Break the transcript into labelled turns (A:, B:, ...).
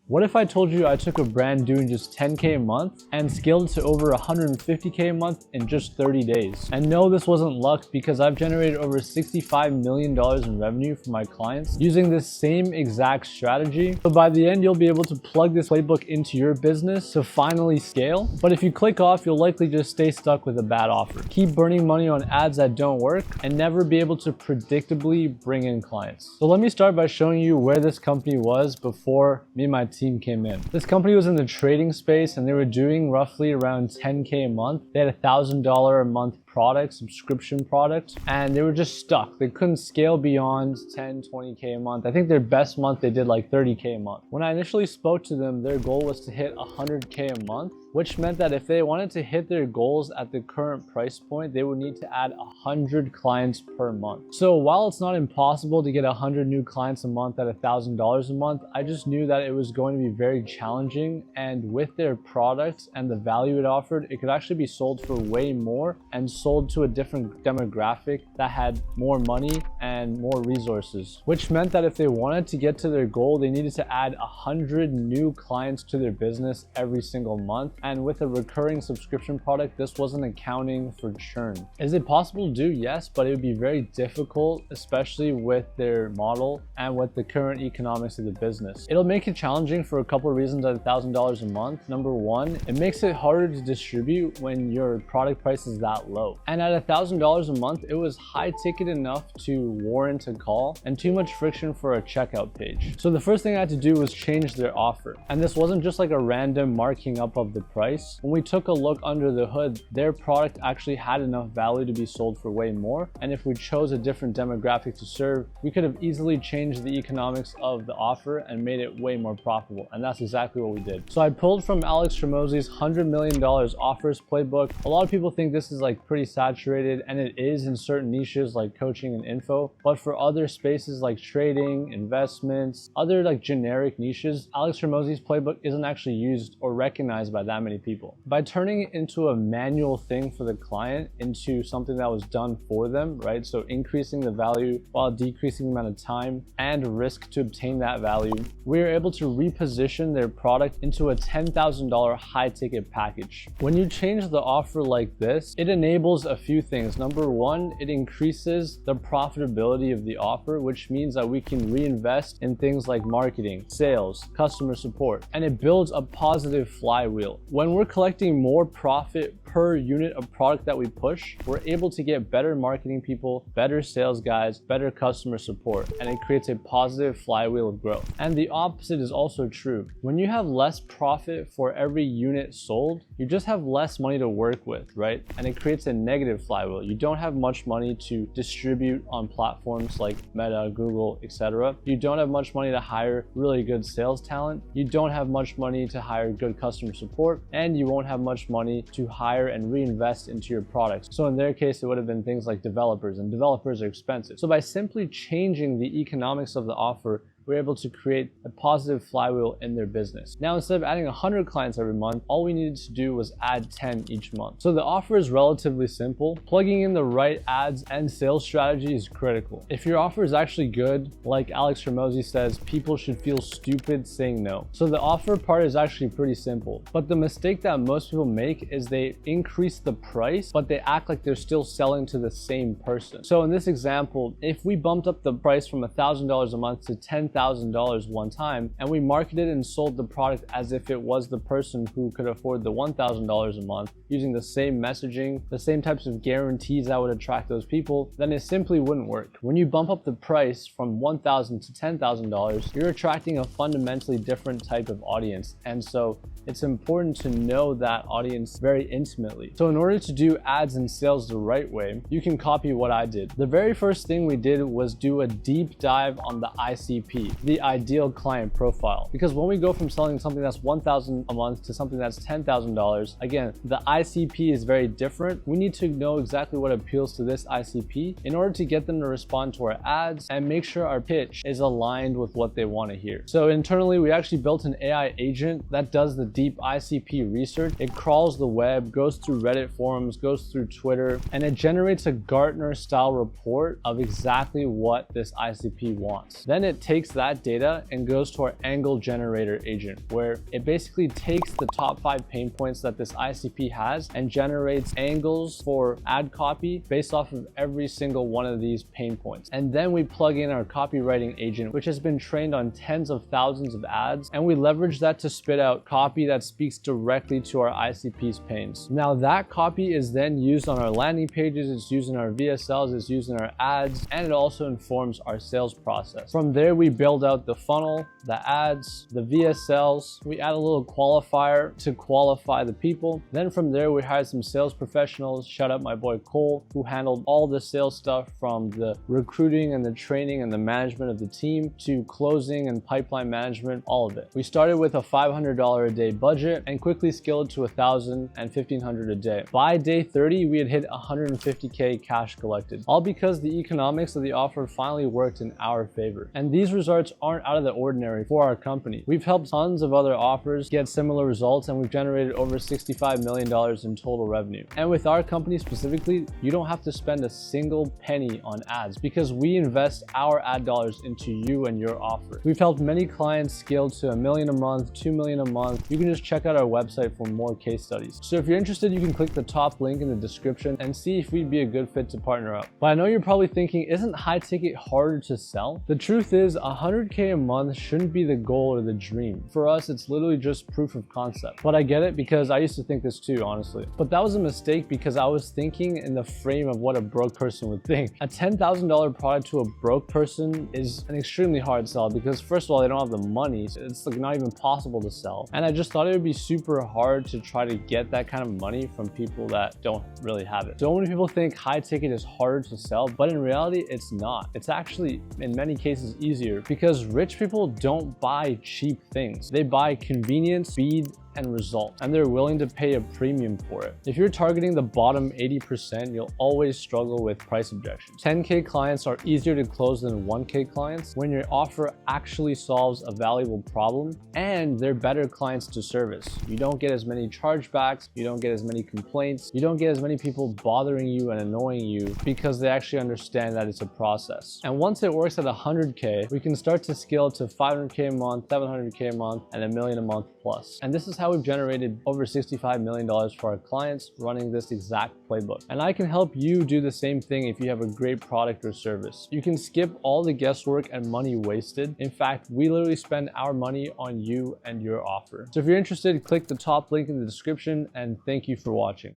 A: What if I told you I took a brand doing just 10K a month and scaled it to over 150K a month in just 30 days? And no, this wasn't luck, because I've generated over $65 million in revenue for my clients using this same exact strategy. So by the end, you'll be able to plug this playbook into your business to finally scale. But if you click off, you'll likely just stay stuck with a bad offer, keep burning money on ads that don't work, and never be able to predictably bring in clients. So let me start by showing you where this company was before me and my team came in. This company was in the trading space and they were doing roughly around 10K a month. They had $1,000 a month subscription product, and they were just stuck. They couldn't scale beyond 10, 20K a month. I think their best month they did like 30K a month. When I initially spoke to them, their goal was to hit 100K a month, which meant that if they wanted to hit their goals at the current price point, they would need to add 100 clients per month. So while it's not impossible to get 100 new clients a month at $1,000 a month, I just knew that it was going to be very challenging, and with their product and the value it offered, it could actually be sold for way more and sold to a different demographic that had more money and more resources, which meant that if they wanted to get to their goal, they needed to add 100 new clients to their business every single month. And with a recurring subscription product, this wasn't accounting for churn. Is it possible to do? Yes, but it would be very difficult, especially with their model and with the current economics of the business. It'll make it challenging for a couple of reasons at $1,000 a month. Number one, it makes it harder to distribute when your product price is that low. And at $1,000 a month, it was high ticket enough to warrant a call and too much friction for a checkout page. So the first thing I had to do was change their offer. And this wasn't just like a random marking up of the price. When we took a look under the hood, their product actually had enough value to be sold for way more. And if we chose a different demographic to serve, we could have easily changed the economics of the offer and made it way more profitable. And that's exactly what we did. So I pulled from Alex Hormozi's $100 million offers playbook. A lot of people think this is like pretty saturated, and it is in certain niches like coaching and info, but for other spaces like trading, investments, other like generic niches, Alex Hormozi's playbook isn't actually used or recognized by that many people. By turning it into a manual thing for the client into something that was done for them, right? So increasing the value while decreasing the amount of time and risk to obtain that value, we were able to reposition their product into a $10,000 high ticket package. When you change the offer like this, it enables a few things. Number one, it increases the profitability of the offer, which means that we can reinvest in things like marketing, sales, customer support, and it builds a positive flywheel. When we're collecting more profit per unit of product that we push, we're able to get better marketing people, better sales guys, better customer support, and it creates a positive flywheel of growth. And the opposite is also true. When you have less profit for every unit sold, you just have less money to work with, right? And it creates a negative flywheel. You don't have much money to distribute on platforms like Meta, Google, etc. You don't have much money to hire really good sales talent. You don't have much money to hire good customer support, and you won't have much money to hire and reinvest into your products. So in their case, it would have been things like developers, and developers are expensive. So by simply changing the economics of the offer, we're able to create a positive flywheel in their business. Now, instead of adding 100 clients every month, all we needed to do was add 10 each month. So the offer is relatively simple. Plugging in the right ads and sales strategy is critical. If your offer is actually good, like Alex Hormozi says, people should feel stupid saying no. So the offer part is actually pretty simple. But the mistake that most people make is they increase the price, but they act like they're still selling to the same person. So in this example, if we bumped up the price from $1,000 a month to $10,000 one time, and we marketed and sold the product as if it was the person who could afford the $1,000 a month, using the same messaging, the same types of guarantees that would attract those people, then it simply wouldn't work. When you bump up the price from $1,000 to $10,000, you're attracting a fundamentally different type of audience. And so it's important to know that audience very intimately. So in order to do ads and sales the right way, you can copy what I did. The very first thing we did was do a deep dive on the ICP, the ideal client profile. Because when we go from selling something that's $1,000 a month to something that's $10,000, again, the ICP is very different. We need to know exactly what appeals to this ICP in order to get them to respond to our ads and make sure our pitch is aligned with what they want to hear. So internally, we actually built an AI agent that does the deep ICP research. It crawls the web, goes through Reddit forums, goes through Twitter, and it generates a Gartner style report of exactly what this ICP wants. Then it takes that data and goes to our angle generator agent, where it basically takes the top 5 pain points that this ICP has and generates angles for ad copy based off of every single one of these pain points. And then we plug in our copywriting agent, which has been trained on tens of thousands of ads, and we leverage that to spit out copy that speaks directly to our ICP's pains. Now that copy is then used on our landing pages, it's used in our VSLs, it's used in our ads, and it also informs our sales process. From there, we build out the funnel, the ads, the VSLs. We add a little qualifier to qualify the people. Then from there, we hired some sales professionals. Shout out my boy Cole, who handled all the sales stuff from the recruiting and the training and the management of the team to closing and pipeline management, all of it. We started with a $500 a day budget and quickly scaled to $1,000 and $1,500 a day. By day 30, we had hit 150K cash collected, all because the economics of the offer finally worked in our favor. And these results aren't out of the ordinary for our company. We've helped tons of other offers get similar results, and we've generated over $65 million in total revenue. And with our company specifically, you don't have to spend a single penny on ads because we invest our ad dollars into you and your offer. We've helped many clients scale to $1 million a month, $2 million a month. You can just check out our website for more case studies. So if you're interested, you can click the top link in the description and see if we'd be a good fit to partner up. But I know you're probably thinking, isn't high ticket harder to sell? The truth is 100K a month shouldn't be the goal or the dream. For us, it's literally just proof of concept. But I get it because I used to think this too, honestly. But that was a mistake because I was thinking in the frame of what a broke person would think. A $10,000 product to a broke person is an extremely hard sell because first of all, they don't have the money. So it's like not even possible to sell. And I just thought it would be super hard to try to get that kind of money from people that don't really have it. So many people think high ticket is harder to sell, but in reality, it's not. It's actually in many cases easier because rich people don't buy cheap things. They buy convenience, speed, and result, and they're willing to pay a premium for it. If you're targeting the bottom 80%, you'll always struggle with price objections. 10K clients are easier to close than 1K clients when your offer actually solves a valuable problem and they're better clients to service. You don't get as many chargebacks, you don't get as many complaints, you don't get as many people bothering you and annoying you because they actually understand that it's a process. And once it works at 100K, we can start to scale to 500K a month, 700K a month, and $1 million a month plus. And this is how we've generated over $65 million for our clients running this exact playbook. And I can help you do the same thing if you have a great product or service. You can skip all the guesswork and money wasted. In fact, we literally spend our money on you and your offer. So if you're interested, click the top link in the description, and thank you for watching.